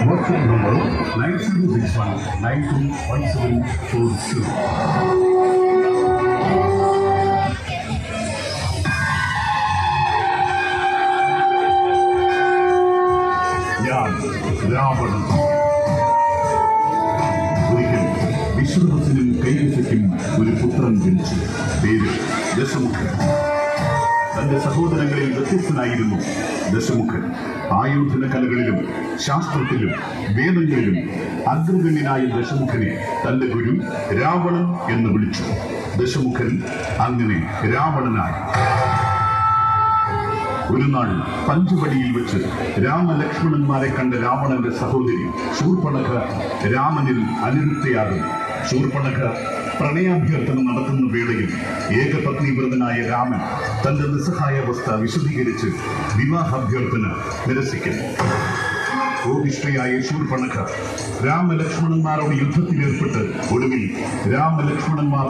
WhatsApp number 9061921742. Ravanan ഒരിക്കൽ വിശ്വവസിനും കൈവശയ്ക്കും ഒരു പുത്രൻ ജനിച്ചു. പേര് ദശമുഖൻ. തന്റെ സഹോദരങ്ങളിൽ വ്യത്യസ്തനായിരുന്നു ദശമുഖൻ. ആയോധന കലകളിലും ശാസ്ത്രത്തിലും വേദങ്ങളിലും അഗ്രഗണ്യനായ ദശമുഖനെ തന്റെ ഗുരു രാവണൻ എന്ന് വിളിച്ചു. ദശമുഖൻ അങ്ങനെ രാവണനായി. ഒരു നാൾ പഞ്ചവടിയിൽ വെച്ച് രാമലക്ഷ്മണന്മാരെ കണ്ട രാവണന്റെ സഹോദരി ശൂർപ്പണഖ രാമനിൽ അനിരുദ്ധയാകും. ശൂർപ്പണഖ പ്രണയാഭ്യർത്ഥന നടത്തുന്ന വേളയിൽ ഏകപത്നിവ്രതനായ രാമൻ തന്റെ നിസ്സഹായാവസ്ഥ വിശദീകരിച്ച് വിവാഹാഭ്യർത്ഥന നിരസിക്കുന്നു. കോപിഷ്ഠയായ ശൂർപ്പണഖ രാമലക്ഷ്മണന്മാരോട് യുദ്ധത്തിലേർപ്പെട്ട് ഒടുവിൽ രാമലക്ഷ്മണന്മാർ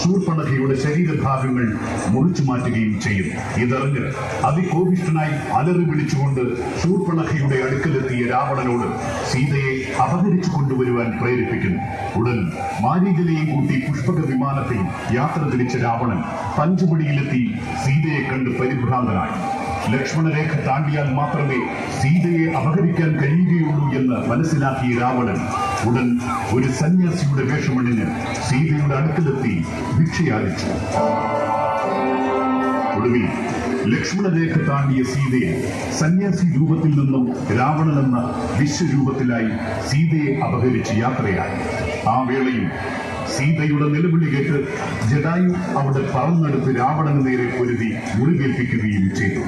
ശൂർപ്പണഖയുടെ ശരീരഭാഗങ്ങൾ മുറിച്ചു മാറ്റുകയും ചെയ്യും. ഇതറിഞ്ഞ് അതികോപിഷ്ഠനായി അലറി വിളിച്ചുകൊണ്ട് ശൂർപ്പണഖയുടെ അടുക്കലെത്തിയ രാവണനോട് സീതയെ അപഹരിച്ചു കൊണ്ടുവരുവാൻ പ്രേരിപ്പിക്കുന്നു. ഉടൻ മാരീചനെയും കൂട്ടി പുഷ്പക വിമാനത്തിൽ യാത്ര തിരിച്ച രാവണൻ പഞ്ചവടിയിലെത്തി സീതയെ കണ്ട് പരിഭ്രാന്തനായി. ലക്ഷ്മണരേഖ താണ്ടിയാൽ മാത്രമേ സീതയെ അപഹരിക്കാൻ കഴിയുകയുള്ളൂ എന്ന് മനസ്സിലാക്കിയ രാവണൻ ഉടൻ ഒരു സന്യാസിയുടെ വേഷമണിഞ്ഞ് സീതയുടെ അടുക്കലെത്തി ഭിക്ഷയാചിച്ചു. ഒടുവിൽ ലക്ഷ്മണരേഖ താണ്ടിയ സീതയെ സന്യാസി രൂപത്തിൽ നിന്നും രാവണൻ എന്ന വിശ്വരൂപത്തിലായി സീതയെ അപഹരിച്ച് യാത്രയായി. ആ വേളയിൽ സീതയുടെ നിലവിളി കേട്ട് ജടായു അവിടെ പറന്നെടുത്ത് രാവണന് നേരെ പൊരുതി മുറിവേൽപ്പിക്കുകയും ചെയ്തു.